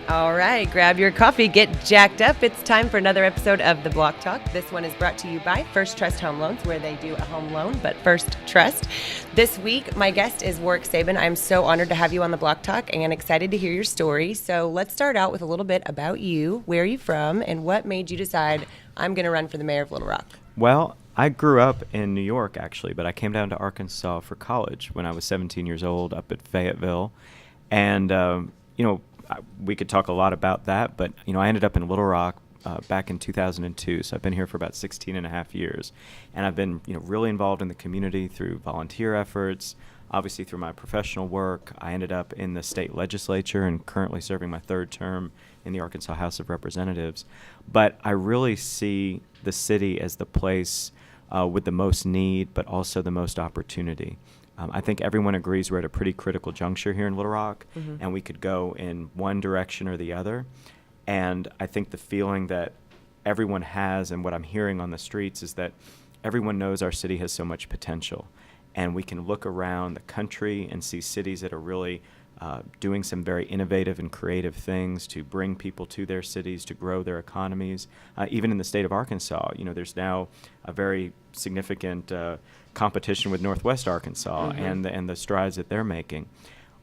All right, grab your coffee, get jacked up. It's time for another episode of The Block Talk. This one is brought to you by First Trust Home Loans, where they do a home loan, but First Trust. This week, my guest is Warwick Sabin. I'm so honored to have you on The Block Talk and excited to hear your story. So let's start out with a little bit about you. Where are you from, and what made you decide I'm going to run for the mayor of Little Rock? Well, I grew up in New York, actually, but I came down to Arkansas for college when I was 17 years old up at Fayetteville. And, we could talk a lot about that, but, I ended up in Little Rock back in 2002. So I've been here for about 16 and a half years. And I've been, really involved in the community through volunteer efforts, obviously through my professional work. I ended up in the state legislature and currently serving my third term in the Arkansas House of Representatives. But I really see the city as the place with the most need, but also the most opportunity. I think everyone agrees we're at a pretty critical juncture here in Little Rock, and we could go in one direction or the other. And I think the feeling that everyone has and what I'm hearing on the streets is that everyone knows our city has so much potential. And we can look around the country and see cities that are really doing some very innovative and creative things to bring people to their cities, to grow their economies. Even in the state of Arkansas, there's now a very significant competition with Northwest Arkansas and the strides that they're making.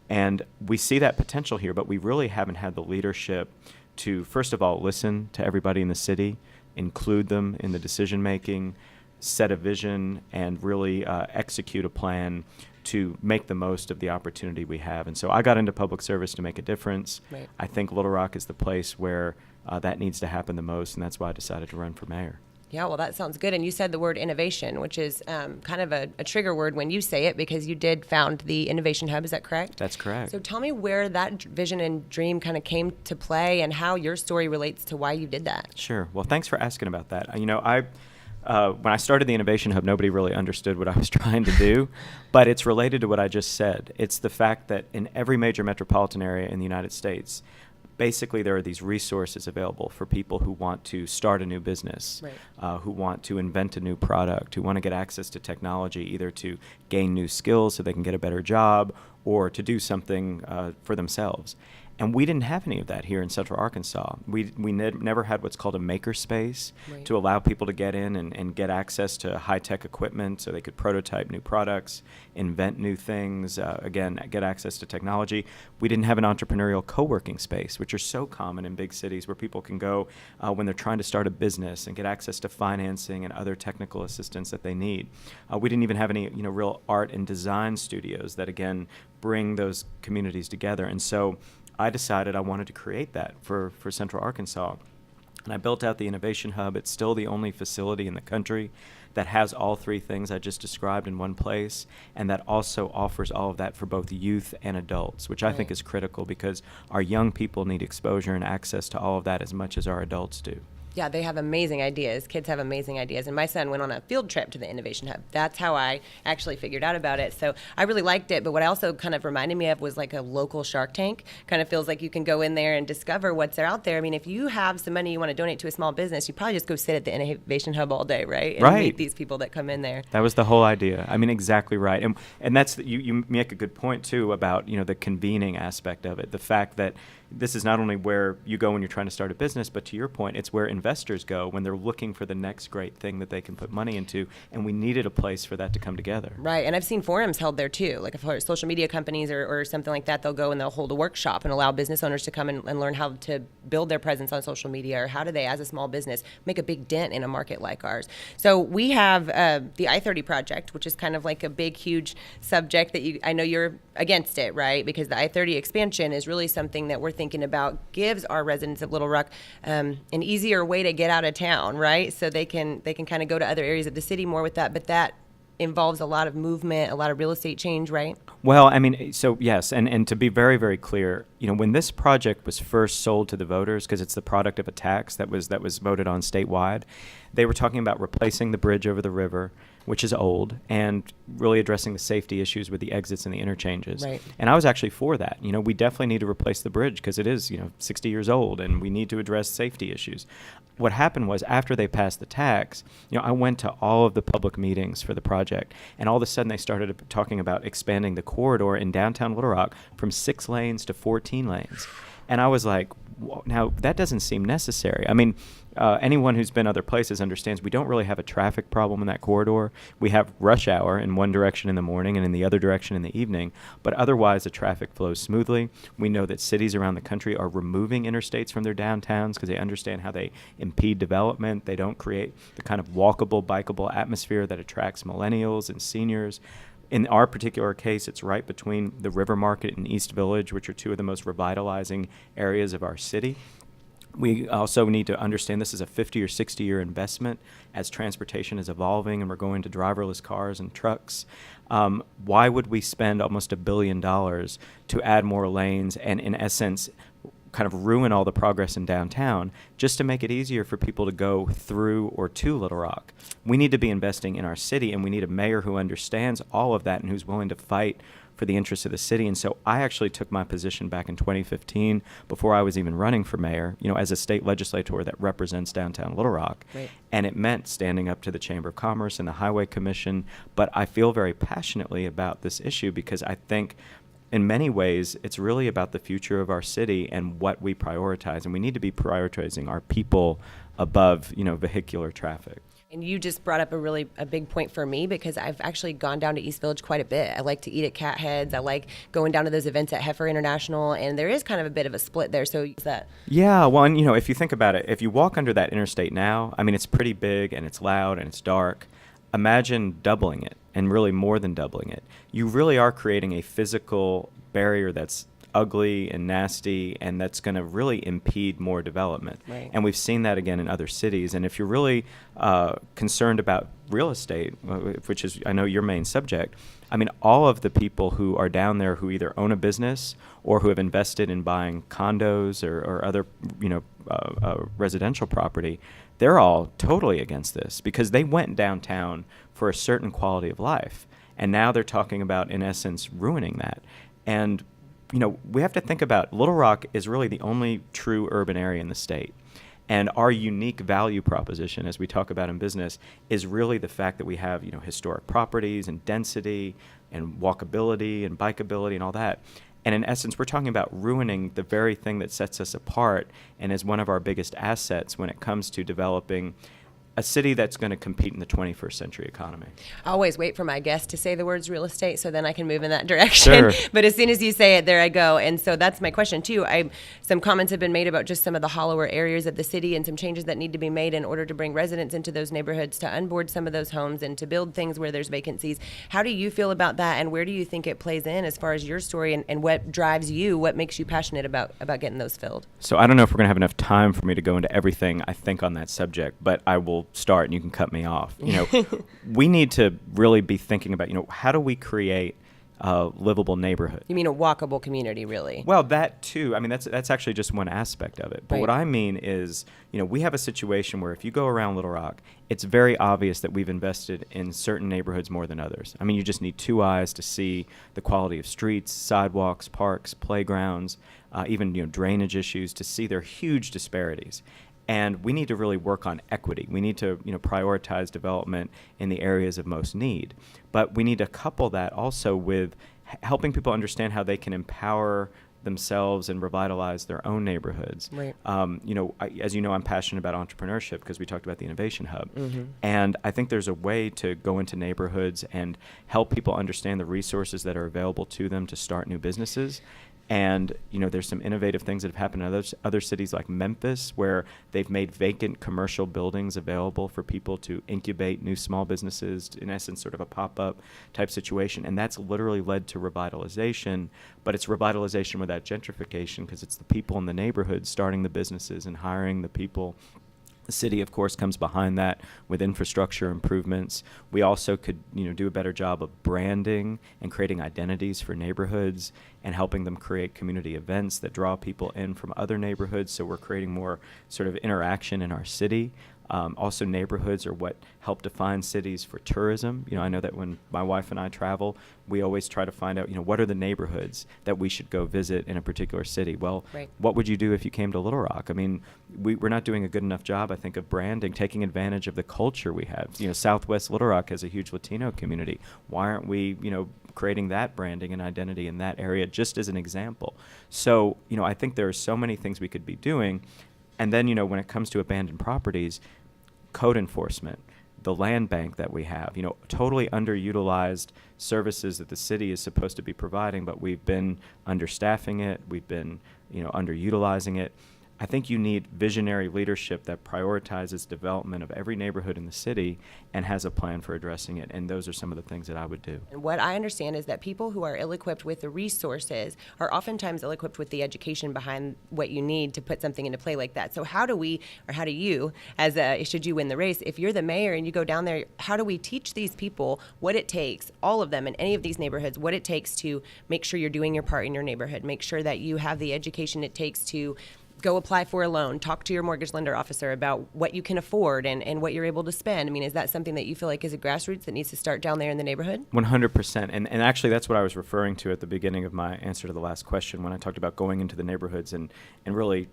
And we see that potential here, but we really haven't had the leadership to, first of all, listen to everybody in the city, include them in the decision making, set a vision, and really execute a plan to make the most of the opportunity we have. And so I got into public service to make a difference. Right. I think Little Rock is the place where that needs to happen the most, and that's why I decided to run for mayor. Yeah, well, that sounds good. And you said the word innovation, which is kind of a trigger word when you say it, because you did found the Innovation Hub. Is that correct? That's correct. So tell me where that vision and dream kind of came to play and how your story relates to why you did that. Sure. Well, thanks for asking about that. When I started the Innovation Hub, nobody really understood what I was trying to do, but it's related to what I just said. It's the fact that in every major metropolitan area in the United States, basically there are these resources available for people who want to start a new business, right. Who want to invent a new product, who want to get access to technology, either to gain new skills so they can get a better job or to do something for themselves. And we didn't have any of that here in Central Arkansas. We never had what's called a makerspace right. to allow people to get in and get access to high-tech equipment so they could prototype new products, invent new things, again, get access to technology. We didn't have an entrepreneurial co-working space, which are so common in big cities where people can go when they're trying to start a business and get access to financing and other technical assistance that they need. We didn't even have any real art and design studios that, again, bring those communities together. And so I decided I wanted to create that for Central Arkansas. And I built out the Innovation Hub. It's still the only facility in the country that has all three things I just described in one place, and that also offers all of that for both youth and adults, which I think is critical because our young people need exposure and access to all of that as much as our adults do. Yeah, they have amazing ideas. Kids have amazing ideas. And my son went on a field trip to the Innovation Hub. That's how I actually figured out about it. So I really liked it. But what it also kind of reminded me of was like a local Shark Tank. Kind of feels like you can go in there and discover what's out there. I mean, if you have some money you want to donate to a small business, you probably just go sit at the Innovation Hub all day, right? And meet these people that come in there. That was the whole idea. I mean, exactly right. And that's you make a good point, too, about, the convening aspect of it. The fact that this is not only where you go when you're trying to start a business, but to your point, it's where investors go when they're looking for the next great thing that they can put money into, and we needed a place for that to come together. Right, and I've seen forums held there too, like for social media companies or something like that, they'll go and they'll hold a workshop and allow business owners to come and learn how to build their presence on social media, or how do they, as a small business, make a big dent in a market like ours. So we have the I-30 project, which is kind of like a big, huge subject that I know you're against it, right? Because the I-30 expansion is really something that we're thinking about gives our residents of Little Rock an easier way to get out of town, right? So they can kind of go to other areas of the city more with that, but that involves a lot of movement, a lot of real estate change, right? Well, I mean, so yes, and to be very, very clear, when this project was first sold to the voters, because it's the product of a tax that was voted on statewide, they were talking about replacing the bridge over the river, which is old, and really addressing the safety issues with the exits and the interchanges. Right. And I was actually for that. We definitely need to replace the bridge because it is, 60 years old, and we need to address safety issues. What happened was, after they passed the tax, I went to all of the public meetings for the project, and all of a sudden they started talking about expanding the corridor in downtown Little Rock from 6 lanes to 14 lanes. And I was like, Now, that doesn't seem necessary. I mean, anyone who's been other places understands we don't really have a traffic problem in that corridor. We have rush hour in one direction in the morning and in the other direction in the evening, but otherwise the traffic flows smoothly. We know that cities around the country are removing interstates from their downtowns because they understand how they impede development. They don't create the kind of walkable, bikeable atmosphere that attracts millennials and seniors. In our particular case, it's right between the River Market and East Village, which are two of the most revitalizing areas of our city. We also need to understand this is a 50 or 60-year investment as transportation is evolving and we're going to driverless cars and trucks. Why would we spend almost $1 billion to add more lanes and, in essence, kind of ruin all the progress in downtown just to make it easier for people to go through or to Little Rock? We need to be investing in our city, and we need a mayor who understands all of that and who's willing to fight for the interests of the city. And so I actually took my position back in 2015 before I was even running for mayor, as a state legislator that represents downtown Little Rock. Right. And it meant standing up to the Chamber of Commerce and the Highway Commission. But I feel very passionately about this issue because I think in many ways, it's really about the future of our city and what we prioritize. And we need to be prioritizing our people above, vehicular traffic. And you just brought up a big point for me because I've actually gone down to East Village quite a bit. I like to eat at Cat Heads. I like going down to those events at Heifer International, and there is kind of a bit of a split there. So is that? Yeah, well, and if you think about it, if you walk under that interstate now, I mean, it's pretty big and it's loud and it's dark. Imagine doubling it, and really more than doubling it. You really are creating a physical barrier that's ugly and nasty, and that's going to really impede more development. Right. And we've seen that again in other cities. And if you're really concerned about real estate, which is, I know, your main subject, I mean, all of the people who are down there who either own a business or who have invested in buying condos or other, residential property, they're all totally against this because they went downtown for a certain quality of life. And now they're talking about, in essence, ruining that. And we have to think about Little Rock is really the only true urban area in the state. And our unique value proposition, as we talk about in business, is really the fact that we have, historic properties and density and walkability and bikeability and all that. And in essence, we're talking about ruining the very thing that sets us apart and is one of our biggest assets when it comes to developing a city that's going to compete in the 21st century economy. I always wait for my guest to say the words real estate so then I can move in that direction. Sure. But as soon as you say it, there I go. And so that's my question too. Some comments have been made about just some of the hollower areas of the city and some changes that need to be made in order to bring residents into those neighborhoods, to unboard some of those homes and to build things where there's vacancies. How do you feel about that, and where do you think it plays in as far as your story and what drives you, what makes you passionate about getting those filled? So I don't know if we're going to have enough time for me to go into everything I think on that subject, but I will start and you can cut me off. We need to really be thinking about, how do we create a livable neighborhood? You mean a walkable community, really? Well, that too. I mean, that's actually just one aspect of it. But Right. What I mean is, we have a situation where if you go around Little Rock, it's very obvious that we've invested in certain neighborhoods more than others. I mean, you just need two eyes to see the quality of streets, sidewalks, parks, playgrounds, even drainage issues, to see their huge disparities. And we need to really work on equity. We need to, prioritize development in the areas of most need. But we need to couple that also with helping people understand how they can empower themselves and revitalize their own neighborhoods. Right. As you know, I'm passionate about entrepreneurship because we talked about the Innovation Hub. Mm-hmm. And I think there's a way to go into neighborhoods and help people understand the resources that are available to them to start new businesses. And, there's some innovative things that have happened in other cities like Memphis, where they've made vacant commercial buildings available for people to incubate new small businesses, in essence, sort of a pop-up type situation. And that's literally led to revitalization, but it's revitalization without gentrification because it's the people in the neighborhood starting the businesses and hiring the people. The city, of course, comes behind that with infrastructure improvements. We also could, do a better job of branding and creating identities for neighborhoods and helping them create community events that draw people in from other neighborhoods. So we're creating more sort of interaction in our city. Also, neighborhoods are what help define cities for tourism. I know that when my wife and I travel, we always try to find out, what are the neighborhoods that we should go visit in a particular city? Well, right. What would you do if you came to Little Rock? I mean, we're not doing a good enough job, I think, of branding, taking advantage of the culture we have. Southwest Little Rock has a huge Latino community. Why aren't we, creating that branding and identity in that area, just as an example? So, I think there are so many things we could be doing. And then, when it comes to abandoned properties, code enforcement, the land bank that we have, totally underutilized services that the city is supposed to be providing, but we've been understaffing it, we've been, underutilizing it. I think you need visionary leadership that prioritizes development of every neighborhood in the city and has a plan for addressing it. And those are some of the things that I would do. And what I understand is that people who are ill-equipped with the resources are oftentimes ill-equipped with the education behind what you need to put something into play like that. So how do you, should you win the race, if you're the mayor and you go down there, how do we teach these people what it takes, all of them in any of these neighborhoods, what it takes to make sure you're doing your part in your neighborhood, make sure that you have the education it takes to go apply for a loan, talk to your mortgage lender officer about what you can afford and what you're able to spend. I mean, is that something that you feel like is a grassroots that needs to start down there in the neighborhood? 100%. And actually, that's what I was referring to at the beginning of my answer to the last question when I talked about going into the neighborhoods and really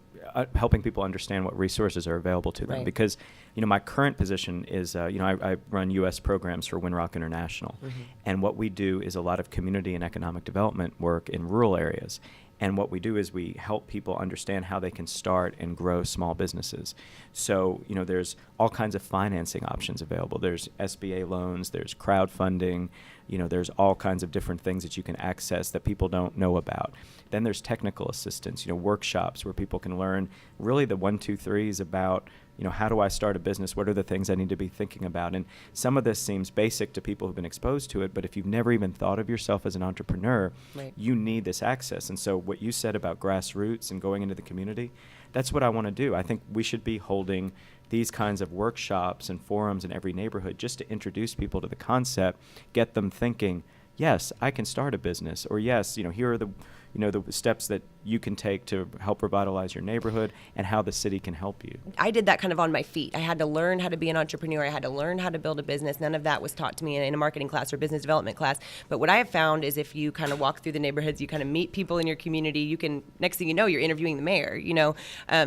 helping people understand what resources are available to them. Right. Because, my current position is, I run U.S. programs for Winrock International. Mm-hmm. And what we do is a lot of community and economic development work in rural areas. And what we do is we help people understand how they can start and grow small businesses. So, there's all kinds of financing options available. There's SBA loans, there's crowdfunding, there's all kinds of different things that you can access that people don't know about. Then there's technical assistance, workshops where people can learn really the 1, 2, 3s about, how do I start a business? What are the things I need to be thinking about? And some of this seems basic to people who've been exposed to it, but if you've never even thought of yourself as an entrepreneur, right, you need this access. And so what you said about grassroots and going into the community, that's what I want to do. I think we should be holding these kinds of workshops and forums in every neighborhood just to introduce people to the concept, get them thinking, yes, I can start a business, or yes, here are the steps that you can take to help revitalize your neighborhood and how the city can help you. I did that kind of on my feet. I had to learn how to be an entrepreneur. I had to learn how to build a business. None of that was taught to me in a marketing class or business development class. But what I have found is if you kind of walk through the neighborhoods, you kind of meet people in your community, you can, next thing you know, you're interviewing the mayor,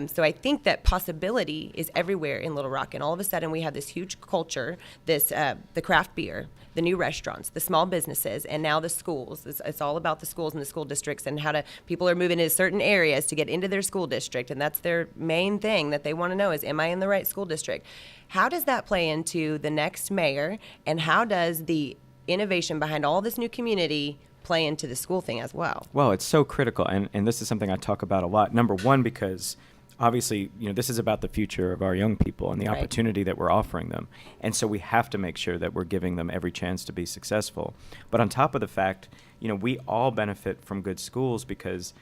So I think that possibility is everywhere in Little Rock. And all of a sudden we have this huge culture, the craft beer, the new restaurants, the small businesses, and now the schools. It's all about the schools and the school districts and how people are moving into certain areas to get into their school district. And that's their main thing that they want to know is, am I in the right school district? How does that play into the next mayor? And how does the innovation behind all this new community play into the school thing as well? Well, it's so critical. And this is something I talk about a lot. Number one, because obviously, this is about the future of our young people and the right, opportunity that we're offering them. And so we have to make sure that we're giving them every chance to be successful. But on top of the fact, we all benefit from good schools because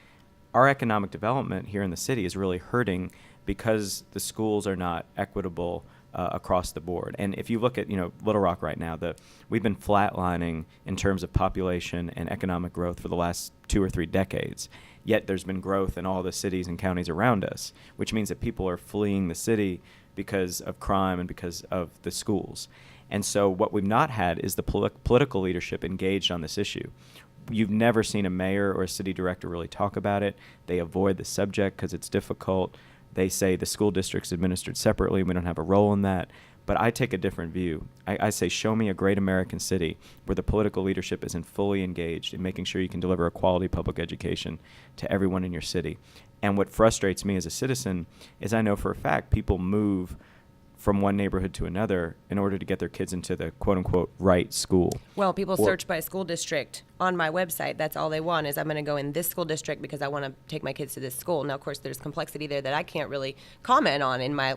our economic development here in the city is really hurting because the schools are not equitable across the board. And if you look at, Little Rock right now, we've been flatlining in terms of population and economic growth for the last 2 or 3 decades. Yet there's been growth in all the cities and counties around us, which means that people are fleeing the city because of crime and because of the schools. And so what we've not had is the political leadership engaged on this issue. You've never seen a mayor or a city director really talk about it. They avoid the subject because it's difficult. They say the school district's administered separately. We don't have a role in that. But I take a different view. I say, show me a great American city where the political leadership isn't fully engaged in making sure you can deliver a quality public education to everyone in your city. And what frustrates me as a citizen is I know for a fact people move from one neighborhood to another in order to get their kids into the quote-unquote right school. Well, people search by school district on my website. That's all they want is I'm going to go in this school district because I want to take my kids to this school. Now, of course, there's complexity there that I can't really comment on in my,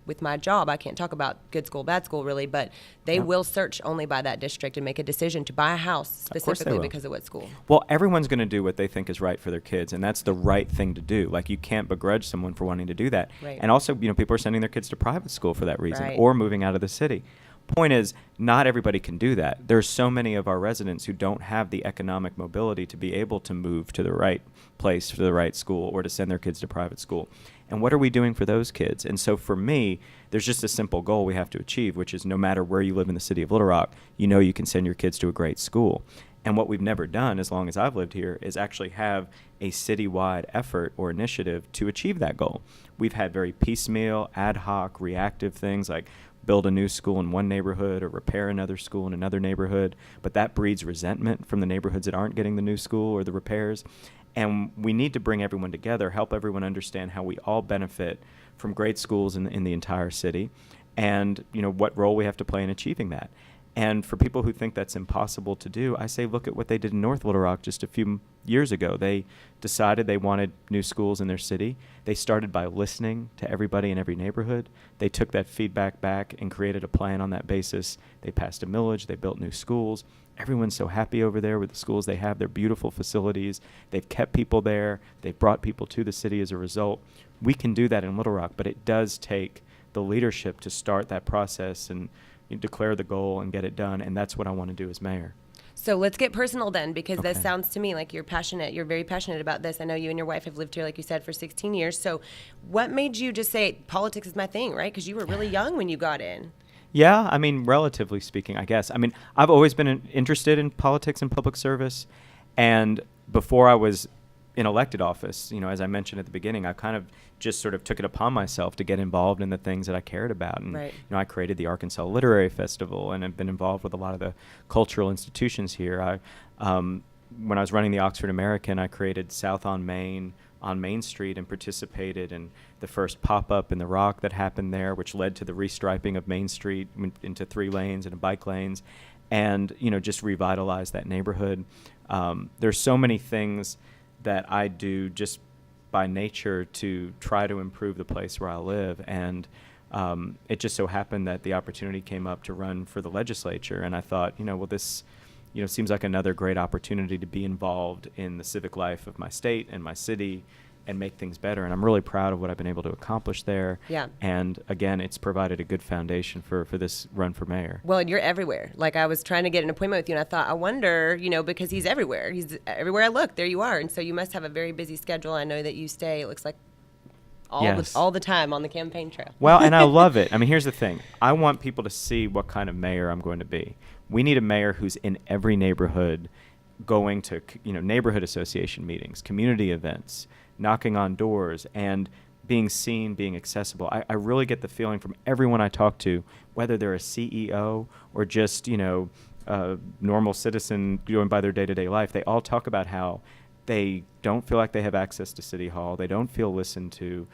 with my job. I can't talk about good school, bad school, really, but they will search only by that district and make a decision to buy a house specifically because of what school. Well, everyone's going to do what they think is right for their kids, and that's the right thing to do. Like, you can't begrudge someone for wanting to do that. Right. And also, people are sending their kids to private school for that reason, right, or moving out of the city. point is, not everybody can do that. There's so many of our residents who don't have the economic mobility to be able to move to the right place for the right school or to send their kids to private school. And what are we doing for those kids? And so for me, there's just a simple goal we have to achieve, which is no matter where you live in the city of Little Rock, you know you can send your kids to a great school. And what we've never done, as long as I've lived here, is actually have a citywide effort or initiative to achieve that goal. We've had very piecemeal, ad hoc, reactive things like build a new school in one neighborhood or repair another school in another neighborhood, but that breeds resentment from the neighborhoods that aren't getting the new school or the repairs. And we need to bring everyone together, help everyone understand how we all benefit from great schools in the entire city, and what role we have to play in achieving that. And for people who think that's impossible to do, I say look at what they did in North Little Rock just a few years ago. They decided they wanted new schools in their city. They started by listening to everybody in every neighborhood. They took that feedback back and created a plan on that basis. They passed a millage. They built new schools. Everyone's so happy over there with the schools they have. They're beautiful facilities. They've kept people there. They've brought people to the city as a result. We can do that in Little Rock, but it does take the leadership to start that process and declare the goal and get it done, and that's what I want to do as mayor. So let's get personal then, because Okay. this sounds to me like you're passionate. You're very passionate about this. I know you and your wife have lived here, like you said, for 16 years. So what made you just say, politics is my thing, right? Because you were really young when you got in. Yeah, I mean, relatively speaking, I guess. I mean, I've always been interested in politics and public service, and before I was in elected office, as I mentioned at the beginning, I kind of just sort of took it upon myself to get involved in the things that I cared about. And, Right. I created the Arkansas Literary Festival and have been involved with a lot of the cultural institutions here. When I was running the Oxford American, I created South on Main Street and participated in the first pop-up in the Rock that happened there, which led to the restriping of Main Street into 3 lanes and bike lanes, and, just revitalized that neighborhood. There's so many things that I do just by nature to try to improve the place where I live. And it just so happened that the opportunity came up to run for the legislature. And I thought, this, seems like another great opportunity to be involved in the civic life of my state and my city and make things better. And I'm really proud of what I've been able to accomplish there. Yeah. And again, it's provided a good foundation for this run for mayor. Well, and you're everywhere. Like, I was trying to get an appointment with you, and I thought, I wonder, because he's everywhere. He's everywhere I look, there you are. And so you must have a very busy schedule. I know that you stay, it looks like, Yes. all the time on the campaign trail. Well, and I love it. I mean, here's the thing. I want people to see what kind of mayor I'm going to be. We need a mayor who's in every neighborhood, going to, neighborhood association meetings, community events, knocking on doors, and being seen, being accessible. I really get the feeling from everyone I talk to, whether they're a CEO or just, a normal citizen going by their day-to-day life, they all talk about how they don't feel like they have access to City Hall. They don't feel listened to.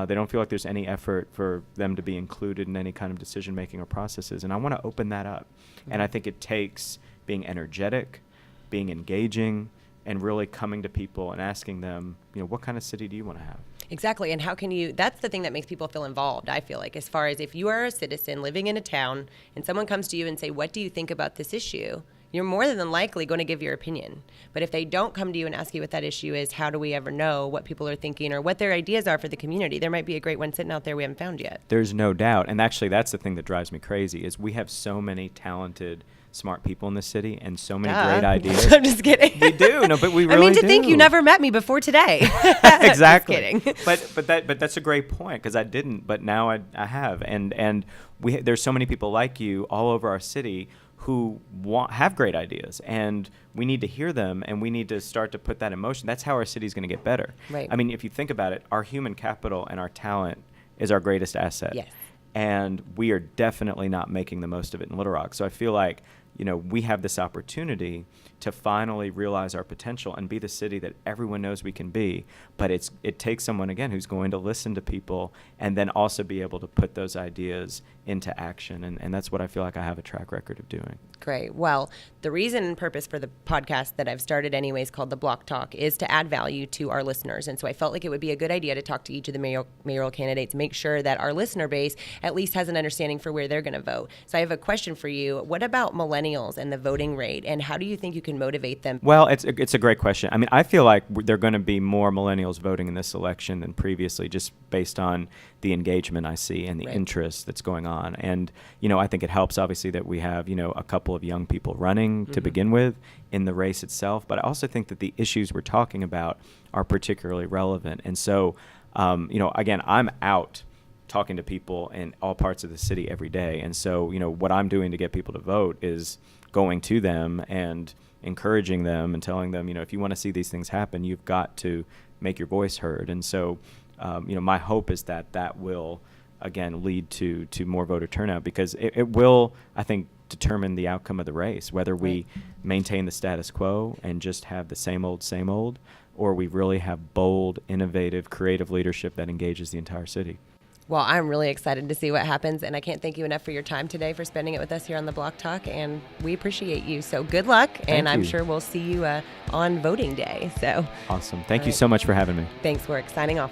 They don't feel like there's any effort for them to be included in any kind of decision-making or processes. And I want to open that up. Mm-hmm. And I think it takes being energetic, being engaging, and really coming to people and asking them, what kind of city do you want to have? Exactly. And how can you, that's the thing that makes people feel involved, I feel like, as far as if you are a citizen living in a town and someone comes to you and say, what do you think about this issue? You're more than likely going to give your opinion. But if they don't come to you and ask you what that issue is, how do we ever know what people are thinking or what their ideas are for the community? There might be a great one sitting out there we haven't found yet. There's no doubt. And actually, that's the thing that drives me crazy is we have so many talented, smart people in the city and so many great ideas. I'm just kidding. We do. No, but we really I mean, to do. think you never met me before today. Exactly. Just kidding. But that's a great point because I didn't, but now I have. And there's so many people like you all over our city who have great ideas, and we need to hear them, and we need to start to put that in motion. That's how our city is going to get better. Right. I mean, if you think about it, our human capital and our talent is our greatest asset. Yes. And we are definitely not making the most of it in Little Rock. So I feel like, we have this opportunity to finally realize our potential and be the city that everyone knows we can be. But it takes someone, again, who's going to listen to people and then also be able to put those ideas into action. And that's what I feel like I have a track record of doing. Great. Well, the reason and purpose for the podcast that I've started anyways, called The Block Talk, is to add value to our listeners. And so I felt like it would be a good idea to talk to each of the mayoral candidates, make sure that our listener base at least has an understanding for where they're going to vote. So I have a question for you. What about millennials millennials and the voting rate, and how do you think you can motivate them? Well, it's a great question. I mean, I feel like there are going to be more millennials voting in this election than previously, just based on the engagement I see and the interest that's going on. And, I think it helps, obviously, that we have, a couple of young people running to begin with in the race itself. But I also think that the issues we're talking about are particularly relevant. And so, again, I'm out talking to people in all parts of the city every day. And so, what I'm doing to get people to vote is going to them and encouraging them and telling them, if you want to see these things happen, you've got to make your voice heard. And so, my hope is that will, again, lead to more voter turnout, because it will, I think, determine the outcome of the race, whether we maintain the status quo and just have the same old, or we really have bold, innovative, creative leadership that engages the entire city. Well, I'm really excited to see what happens, and I can't thank you enough for your time today, for spending it with us here on the Block Talk, and we appreciate you. So good luck, and I'm sure we'll see you on voting day. So awesome. Thank you so much for having me. Thanks, Warwick. Signing off.